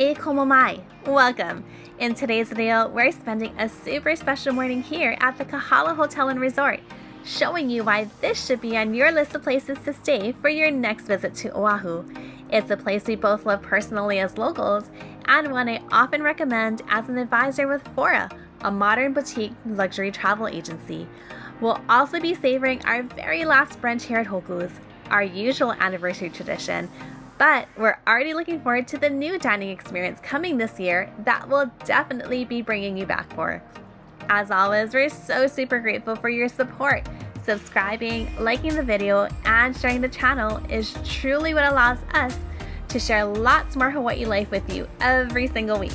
Mai. Welcome! In today's video, we're spending a super special morning here at the Kahala Hotel Resort, showing you why this should be on your list of places to stay for your next visit to Oahu. It's a place we both love personally as locals, and one I often recommend as an advisor with Fora, a modern boutique luxury travel agency. We'll also be savoring our very last brunch here at Hoku's, our usual anniversary tradition. But we're already looking forward to the new dining experience coming this year that we'll definitely be bringing you back for. As always, we're so super grateful for your support. Subscribing, liking the video, and sharing the channel is truly what allows us to share lots more Hawaii life with you every single week.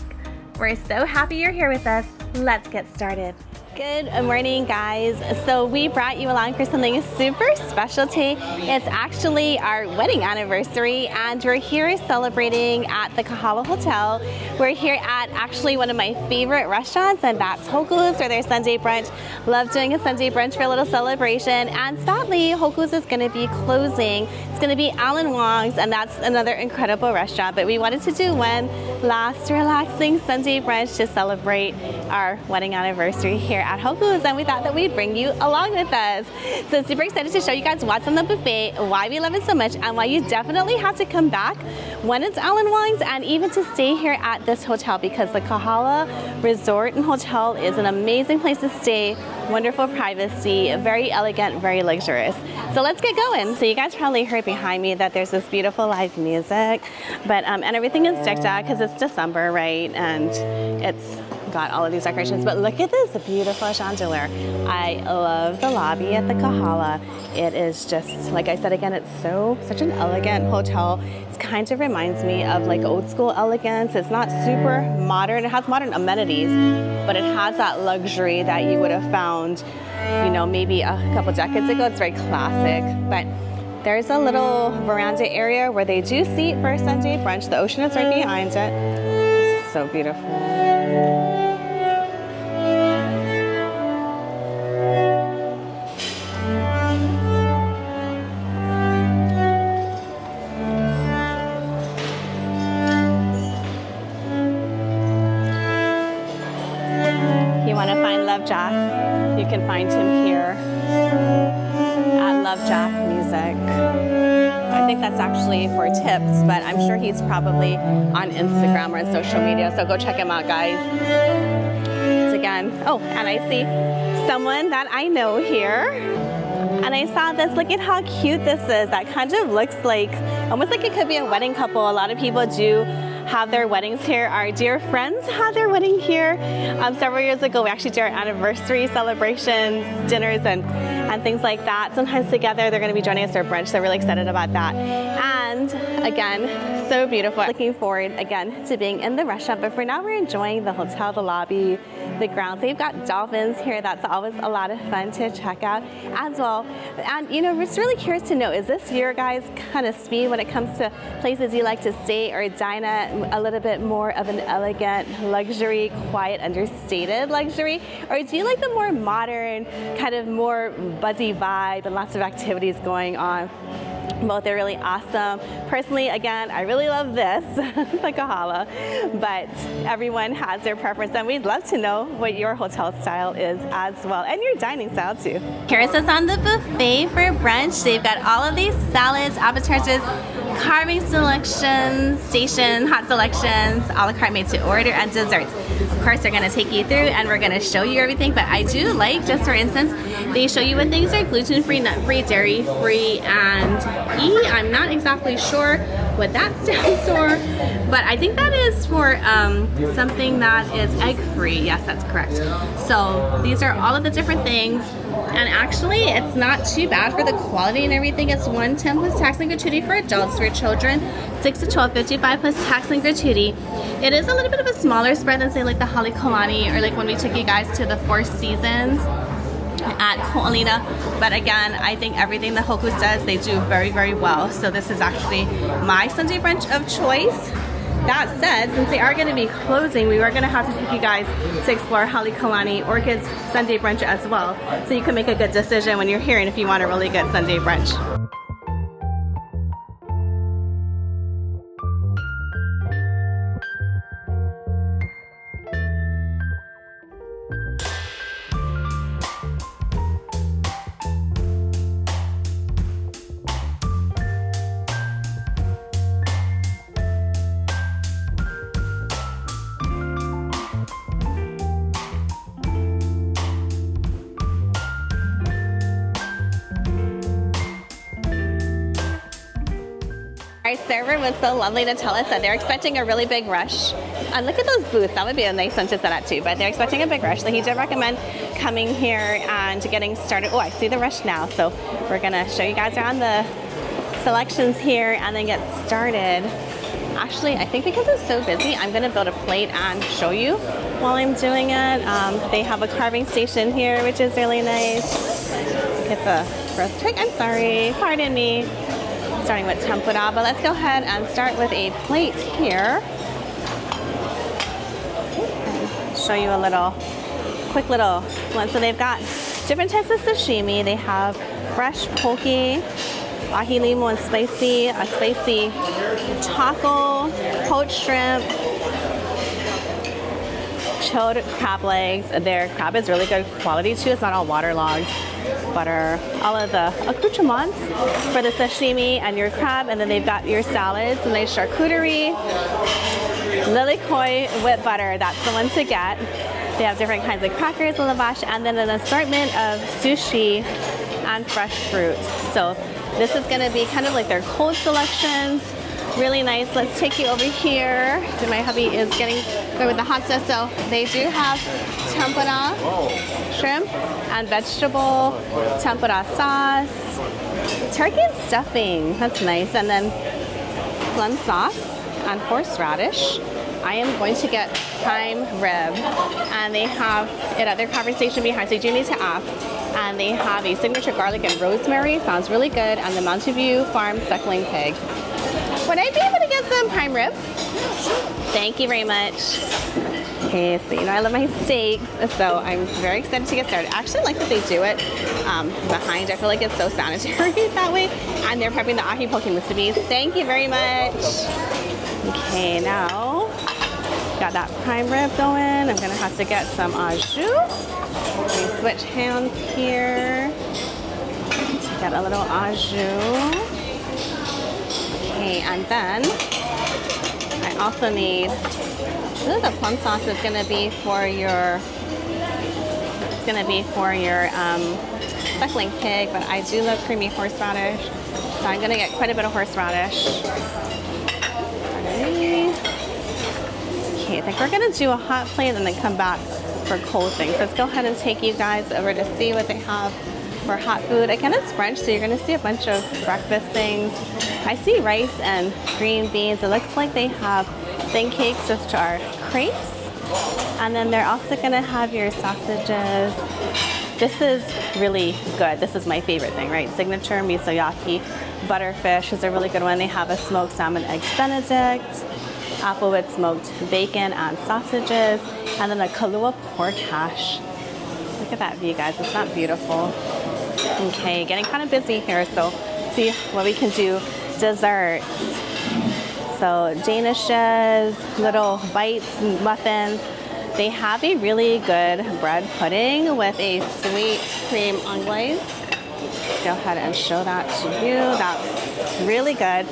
We're so happy you're here with us. Let's get started. Good morning, guys. So we brought you along for something super special today. It's actually our wedding anniversary, and we're here celebrating at the Kahala Hotel. We're here at actually one of my favorite restaurants, and that's Hoku's for their Sunday brunch. Love doing a Sunday brunch for a little celebration, and sadly, Hoku's is going to be closing. It's going to be Alan Wong's, and that's another incredible restaurant, but we wanted to do one last relaxing Sunday brunch to celebrate our wedding anniversary here at Hoku's, and we thought that we'd bring you along with us. So super excited to show you guys what's on the buffet, why we love it so much, and why you definitely have to come back when it's Alan Wong's, and even to stay here at this hotel, because the Kahala Resort and Hotel is an amazing place to stay, wonderful privacy, very elegant, very luxurious. So let's get going. So you guys probably heard behind me that there's this beautiful live music, but and everything is decked out because it's December, right? And it's got all of these decorations, but look at this beautiful chandelier. I love the lobby at the Kahala. It is just, like I said again, it's such an elegant hotel. It kind of reminds me of like old school elegance. It's not super modern. It has modern amenities, but it has that luxury that you would have found, you know, maybe a couple decades ago. It's very classic, but there's a little veranda area where they do seat for a Sunday brunch. The ocean is right behind it. It's so beautiful. Jack, you can find him here at Love Jack Music. I think that's actually for tips, but I'm sure he's probably on Instagram or on social media, so go check him out, guys. So again, oh, and I see someone that I know here, and I saw this. Look at how cute this is. That kind of looks like, almost like it could be a wedding couple. A lot of people do have their weddings here. Our dear friends had their wedding here several years ago. We actually do our anniversary celebrations, dinners, and things like that. Sometimes together. They're going to be joining us for brunch, so really excited about that. And again, so beautiful. Looking forward again to being in the restaurant, but for now we're enjoying the hotel, the lobby, the grounds. They've got dolphins here. That's always a lot of fun to check out as well. And you know, we're just really curious to know, is this your guys' kind of speed when it comes to places you like to stay or dine at? A little bit more of an elegant luxury, quiet, understated luxury? Or do you like the more modern, kind of more buzzy vibe and lots of activities going on? Both are really awesome. Personally, again, I really love this, the Kahala, but everyone has their preference, and we'd love to know what your hotel style is as well, and your dining style too. Here's us on the buffet for brunch. They've got all of these salads, appetizers, carving selections, station, hot selections, a la carte made to order, and desserts. Of course, they're going to take you through and we're going to show you everything, but I do like, just for instance, they show you what things are gluten-free, nut-free, dairy-free, and I'm not exactly sure what that stands for, but I think that is for something that is egg-free. Yes, that's correct. So these are all of the different things, and actually it's not too bad for the quality and everything. It's $110 plus tax and gratuity for adults. For children, $6 to $12.55 plus tax and gratuity. It is a little bit of a smaller spread than say like the Halekulani, or like when we took you guys to the Four Seasons at Ko'olina, but again, I think everything that Hoku's does, they do very, very well. So this is actually my Sunday brunch of choice. That said, since they are going to be closing, we are going to have to take you guys to explore Halekulani Orchid's Sunday brunch as well, so you can make a good decision when you're here and if you want a really good Sunday brunch. server was so lovely to tell us that they're expecting a really big rush. And look at those booths. That would be a nice one to set at too, but they're expecting a big rush. So he did recommend coming here and getting started. Oh, I see the rush now. So we're gonna show you guys around the selections here and then get started. Actually, I think because it's so busy, I'm gonna build a plate and show you while I'm doing it. They have a carving station here, which is really nice. Get the roast pig, I'm sorry, pardon me. Starting with tempura, but let's go ahead and start with a plate here. And show you a quick little one. So they've got different types of sashimi. They have fresh poke, ahi limo and spicy, a spicy taco, poached shrimp, chilled crab legs. Their crab is really good quality too. It's not all waterlogged. Butter, all of the accoutrements for the sashimi and your crab, and then they've got your salads, a nice charcuterie, lilikoi with butter. That's the one to get. They have different kinds of crackers, lavash, and then an assortment of sushi and fresh fruit. So this is going to be kind of like their cold selections. Really nice. Let's take you over here. So my hubby is getting good with the hot stuff. So they do have tempura, shrimp, and vegetable, tempura sauce, turkey and stuffing. That's nice. And then plum sauce and horseradish. I am going to get prime rib, and they have it at their conversation behind, so you do need to ask. And they have a signature garlic and rosemary. Sounds really good. And the Mountain View Farm suckling pig. Would I be able to get some prime rib? Thank you very much. Okay, so you know I love my steaks, so I'm very excited to get started. I actually like that they do it behind. I feel like it's so sanitary that way. And they're prepping the ahi poke musubis. Thank you very much. Okay, now got that prime rib going. I'm gonna have to get some au jus. Let me switch hands here. Get a little au jus. Okay, and then I also need, the plum sauce is gonna be for your, suckling pig, but I do love creamy horseradish, so I'm gonna get quite a bit of horseradish. Okay, I think we're gonna do a hot plate and then come back for cold things. Let's go ahead and take you guys over to see what they have for hot food. Again, it's brunch, so you're gonna see a bunch of breakfast things. I see rice and green beans. It looks like they have thin cakes, which are crepes. And then they're also gonna have your sausages. This is really good. This is my favorite thing, right? Signature misoyaki butterfish is a really good one. They have a smoked salmon eggs benedict, apple with smoked bacon and sausages, and then a Kahlua pork hash. Look at that view, guys. It's not beautiful. Okay, getting kind of busy here, so see what we can do. Desserts. So danishes, little bites, muffins. They have a really good bread pudding with a sweet cream anglaise. Let's go ahead and show that to you. That's really good.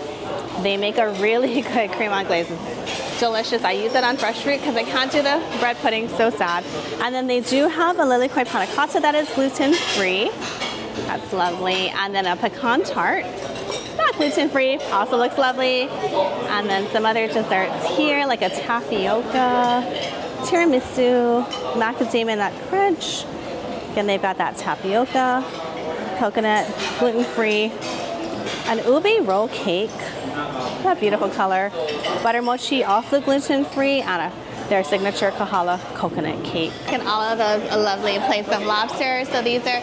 They make a really good cream anglaise. It's delicious. I use it on fresh fruit because I can't do the bread pudding, so sad. And then they do have a lilikoi panna cotta that is gluten-free. That's lovely. And then a pecan tart, not gluten-free, also looks lovely. And then some other desserts here, like a tapioca, tiramisu, macadamia nut crunch. Again, they've got that tapioca, coconut, gluten-free, an ube roll cake, that beautiful color, butter mochi, also gluten-free, and their signature Kahala coconut cake. And all of those lovely plates of lobster. So these are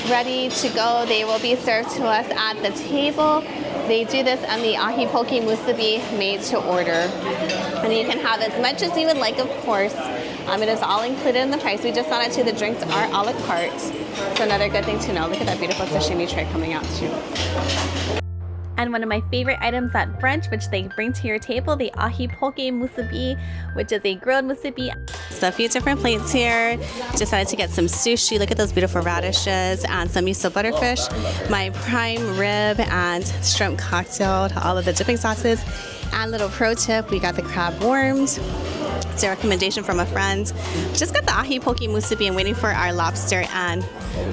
ready to go. They will be served to us at the table. They do this on the ahi poke musubi made to order. And you can have as much as you would like, of course. It is all included in the price. We just wanted to, the drinks are a la carte. So another good thing to know. Look at that beautiful sashimi tray coming out too. And one of my favorite items at brunch, which they bring to your table, the ahi poke musubi, which is a grilled musubi. So a few different plates here. Decided to get some sushi. Look at those beautiful radishes and some miso butterfish. My prime rib and shrimp cocktail, all of the dipping sauces. And little pro tip, we got the crab worms. It's a recommendation from a friend. Just got the ahi poke musubi and waiting for our lobster. And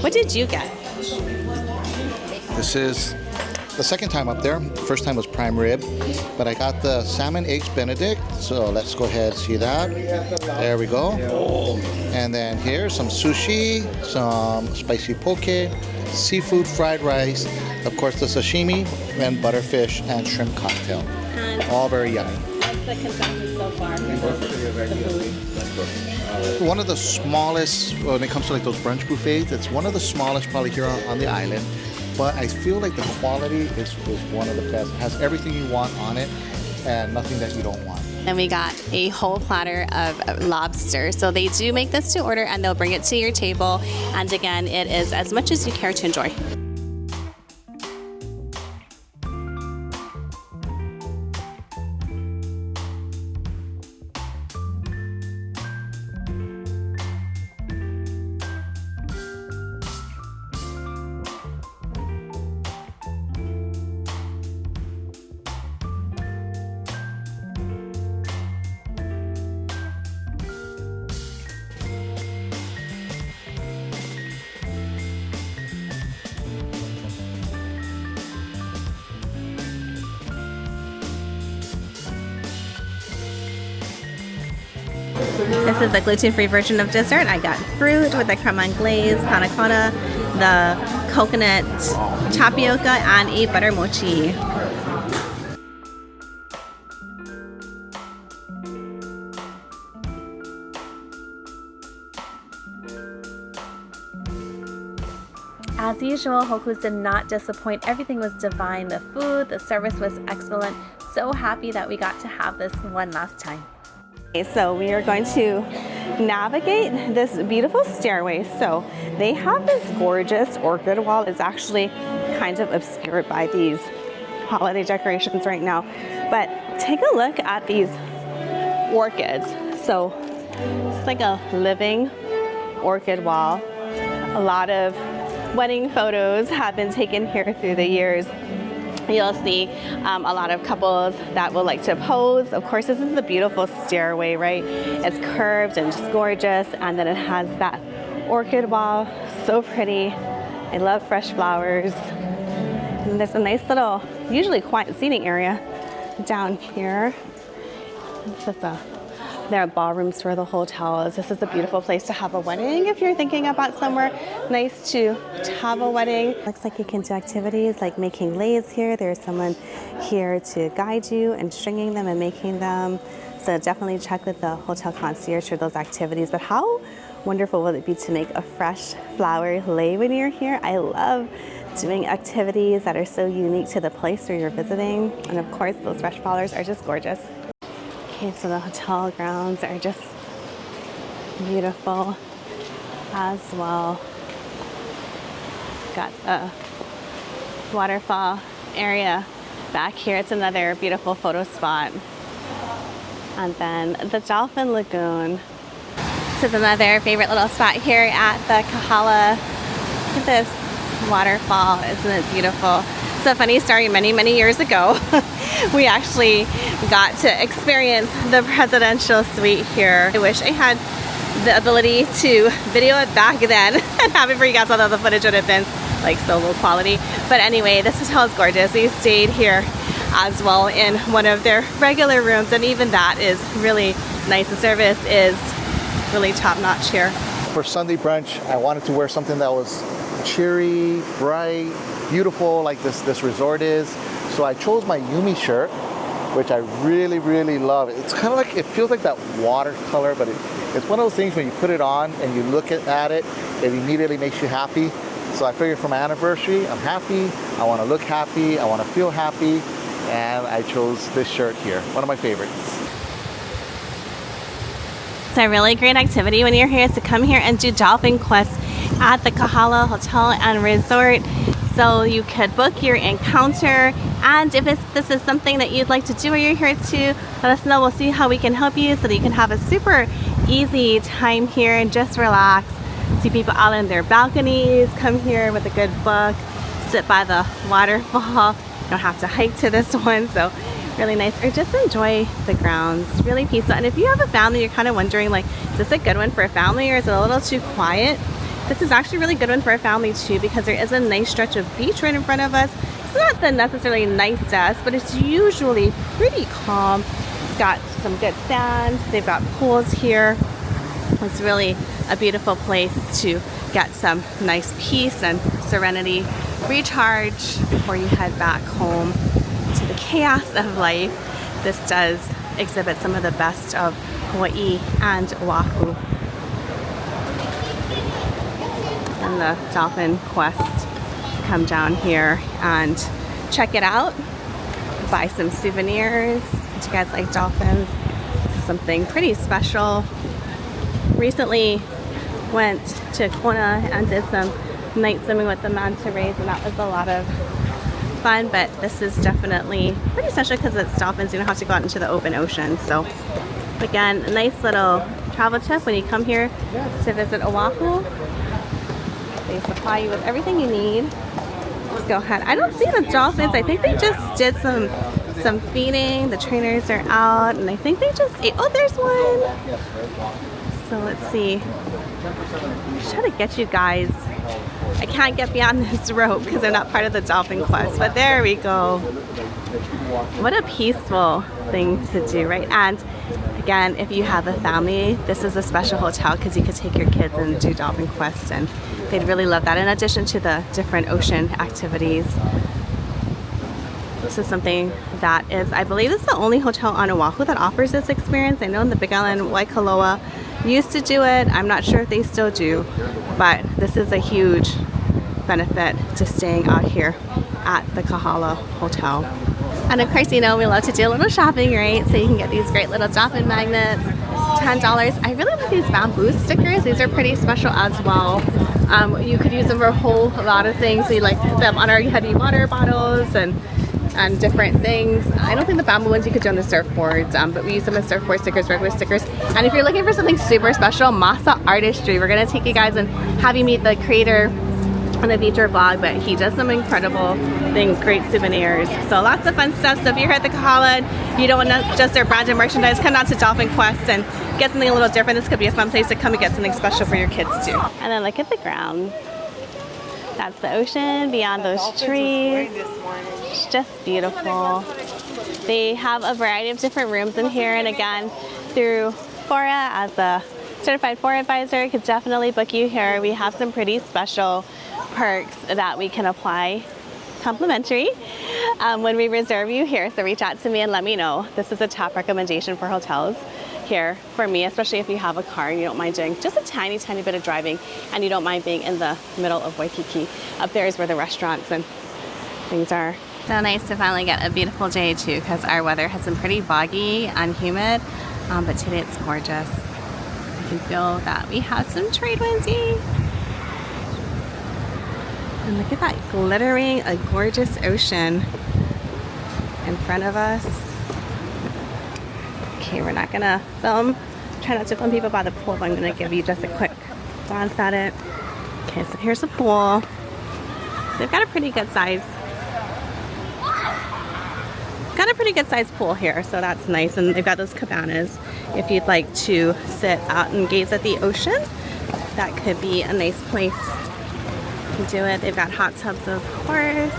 what did you get? This is the second time up there. First time was prime rib, but I got the salmon eggs Benedict. So let's go ahead and see that. There we go. And then here's some sushi, some spicy poke, seafood fried rice, of course the sashimi, and butterfish and shrimp cocktail. And all very yummy. what's the consensus so far for the food? One of the smallest when it comes to like those brunch buffets. It's one of the smallest probably here on the island. But I feel like the quality is one of the best. It has everything you want on it and nothing that you don't want. And we got a whole platter of lobster. So they do make this to order and they'll bring it to your table. And again, it is as much as you care to enjoy. This is the gluten-free version of dessert. I got fruit with the creme anglaise, panna cotta, the coconut tapioca, and a butter mochi. As usual, Hoku's did not disappoint. Everything was divine. The food, the service was excellent. So happy that we got to have this one last time. So we are going to navigate this beautiful stairway. So they have this gorgeous orchid wall. It's actually kind of obscured by these holiday decorations right now. But take a look at these orchids. So it's like a living orchid wall. A lot of wedding photos have been taken here through the years. You'll see a lot of couples that will like to pose. Of course, this is a beautiful stairway, right? It's curved and just gorgeous, and then it has that orchid wall, so pretty. I love fresh flowers. And there's a nice little, usually quiet seating area down here. It's just there are ballrooms for the hotels. This is a beautiful place to have a wedding if you're thinking about somewhere nice to have a wedding. Looks like you can do activities like making leis here. There's someone here to guide you and stringing them and making them. So definitely check with the hotel concierge for those activities. But how wonderful will it be to make a fresh flower lei when you're here? I love doing activities that are so unique to the place where you're visiting. And of course, those fresh flowers are just gorgeous. Okay, so the hotel grounds are just beautiful as well. Got a waterfall area back here. It's another beautiful photo spot. And then the Dolphin Lagoon. This is another favorite little spot here at the Kahala. Look at this waterfall. Isn't it beautiful? It's a funny story. Many years ago, we actually got to experience the presidential suite here. I wish I had the ability to video it back then and have it for you guys, although the footage would have been like so low quality. But anyway, this hotel is gorgeous. We stayed here as well in one of their regular rooms, and even that is really nice. The service is really top-notch here. For Sunday brunch, I wanted to wear something that was cheery, bright, beautiful like this resort is. So I chose my Yumi shirt, which I really love. It's kind of like, it feels like that watercolor, but it's one of those things when you put it on and you look at it, it immediately makes you happy. So I figured for my anniversary, I'm happy, I want to look happy, I want to feel happy, and I chose this shirt here, one of my favorites. It's a really great activity when you're here to come here and do Dolphin Quest at the Kahala Hotel and Resort. So you could book your encounter, and if this is something that you'd like to do or you're here to, let us know. We'll see how we can help you so that you can have a super easy time here and just relax. See people out in their balconies, come here with a good book, sit by the waterfall. You don't have to hike to this one, so really nice. Or just enjoy the grounds, really peaceful. And if you have a family, you're kind of wondering like, is this a good one for a family or is it a little too quiet? This is actually a really good one for a family too, because there is a nice stretch of beach right in front of us. not the necessarily nicest, but it's usually pretty calm. It's got some good sand. They've got pools here. It's really a beautiful place to get some nice peace and serenity, recharge before you head back home to the chaos of life. This does exhibit some of the best of Hawaii and Oahu. And the Dolphin Quest. Come down here and check it out. Buy some souvenirs. Do you guys like dolphins? This is something pretty special. Recently went to Kona and did some night swimming with the manta rays, and that was a lot of fun, but this is definitely pretty special because it's dolphins. You don't have to go out into the open ocean. So again, a nice little travel tip when you come here to visit Oahu. They supply you with everything you need. Let's go ahead. I don't see the dolphins. I think they just did some feeding. The trainers are out, and I think they just ate. Oh, there's one. So let's see. I'm trying to get you guys. I can't get beyond this rope because I'm not part of the Dolphin Quest, but there we go. What a peaceful thing to do, right? And again, if you have a family, this is a special hotel because you could take your kids and do Dolphin Quest, and they'd really love that in addition to the different ocean activities. This is something that is, I believe this is the only hotel on Oahu that offers this experience. I know in the Big Island, Waikoloa used to do it. I'm not sure if they still do, but this is a huge benefit to staying out here at the Kahala Hotel. And of course, you know, we love to do a little shopping, right? So you can get these great little dolphin magnets, $10. I really like these bamboo stickers. These are pretty special as well. You could use them for a whole lot of things. So you like put them on our heavy water bottles and different things. I don't think the bamboo ones you could do on the surfboards, but we use them as surfboard stickers, regular stickers. And if you're looking for something super special, Masa Artistry, we're gonna take you guys and have you meet the creator on the feature vlog, but he does some incredible things, great souvenirs. So lots of fun stuff. So if you're here at the Kahala, you don't want to just their branded merchandise, come down to Dolphin Quest and get something a little different. This could be a fun place to come and get something special for your kids too. And then look at the ground. That's the ocean beyond those trees. It's just beautiful. They have a variety of different rooms in here, and again, through Fora, as a certified Fora advisor, could definitely book you here. We have some pretty special perks that we can apply complimentary when we reserve you here. So reach out to me and let me know. This is a top recommendation for hotels here for me, especially if you have a car and you don't mind doing just a tiny bit of driving and you don't mind being in the middle of Waikiki. Up there is where the restaurants and things are. So nice to finally get a beautiful day too, because our weather has been pretty foggy and humid, but today it's gorgeous. I can feel that we have some trade winds. And look at that glittering, a gorgeous ocean in front of us. Okay, we're not gonna film. Try not to film people by the pool, but I'm gonna give you just a quick glance at it. Okay, so here's the pool. They've got a pretty good size. Got a pretty good sized pool here, so that's nice. And they've got those cabanas. If you'd like to sit out and gaze at the ocean, that could be a nice place to do it. They've got hot tubs, of course,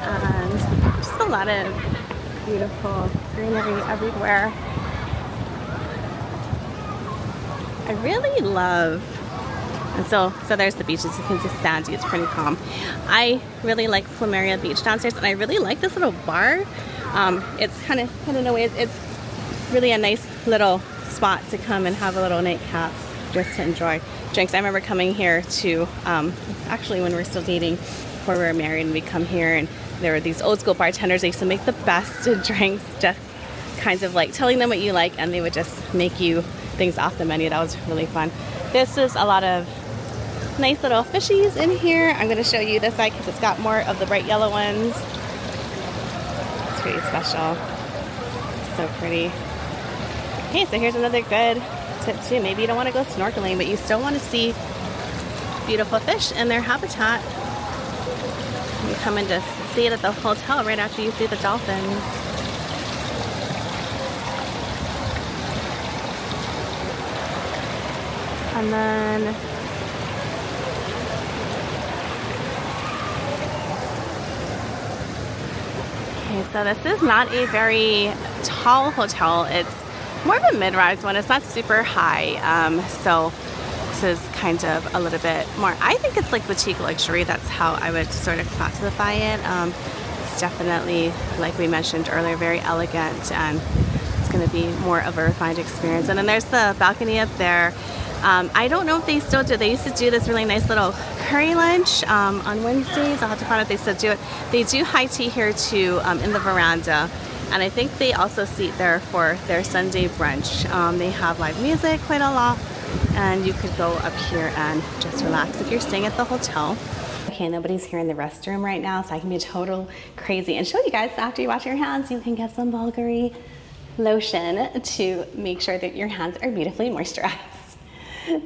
and just a lot of beautiful greenery everywhere. I really love, and so there's the beaches. You can just sandy, it's pretty calm. I really like Plumeria Beach downstairs, and I really like this little bar. It's kind of in a way, it's really a nice little spot to come and have a little nightcap just to enjoy drinks. I remember coming here to, actually when we were still dating, before we were married, and we'd come here and there were these old school bartenders. They used to make the best drinks, just kinds of like telling them what you like, and they would just make you things off the menu. That was really fun. This is a lot of nice little fishies in here. I'm going to show you this side because it's got more of the bright yellow ones. It's pretty special. So pretty. Okay, so here's another good tip too. Maybe you don't want to go snorkeling, but you still want to see beautiful fish in their habitat. You come in to see it at the hotel right after you see the dolphins. And then So this is not a very tall hotel. It's more of a mid-rise one. It's not super high. So this is kind of a little bit more, I think it's like boutique luxury. That's how I would sort of classify it. It's definitely, like we mentioned earlier, very elegant, and it's going to be more of a refined experience. And then there's the balcony up there. I don't know if they still do. They used to do this really nice little curry lunch on Wednesdays. I'll have to find out if they still do it. They do high tea here too in the veranda. And I think they also seat there for their Sunday brunch. They have live music quite a lot. And you could go up here and just relax if you're staying at the hotel. Okay, nobody's here in the restroom right now, so I can be total crazy and show you guys after you wash your hands, you can get some Bulgari lotion to make sure that your hands are beautifully moisturized.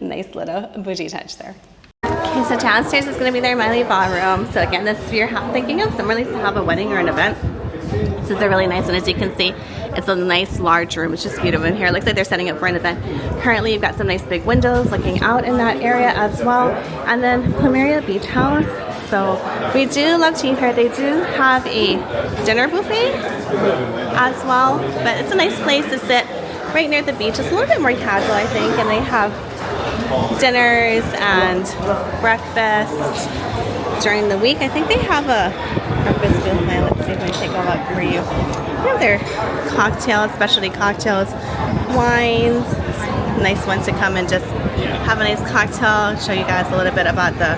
Nice little bougie touch there. Okay, so downstairs is going to be their Miley ballroom. So again, this is if you're thinking of somewhere to have a wedding or an event. This is a really nice one. As you can see, it's a nice large room. It's just beautiful in here. It looks like they're setting up for an event. Currently, you've got some nice big windows looking out in that area as well. And then Plumeria Beach House. So we do love tea here. They do have a dinner buffet as well. But it's a nice place to sit right near the beach. It's a little bit more casual, I think. And they have dinners and breakfast during the week. I think they have a breakfast buffet. Let's see if I can take a look for you. They have their cocktails, specialty cocktails, wines. Nice one to come and just have a nice cocktail. Show you guys a little bit about the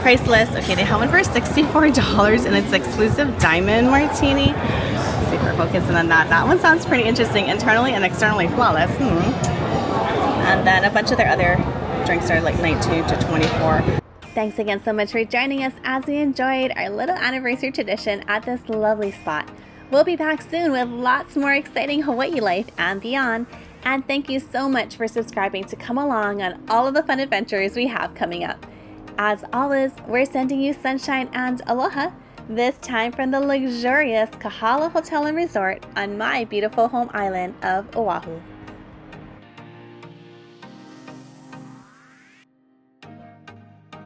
price list. Okay, they have one for $64 and it's exclusive diamond martini. Let's see if we're focusing on that. That one sounds pretty interesting. Internally and externally flawless. And then a bunch of their other drinks are like 19 to 24. Thanks again so much for joining us as we enjoyed our little anniversary tradition at this lovely spot. We'll be back soon with lots more exciting Hawaii life and beyond. And thank you so much for subscribing to come along on all of the fun adventures we have coming up. As always, we're sending you sunshine and aloha, this time from the luxurious Kahala Hotel Resort on my beautiful home island of Oahu.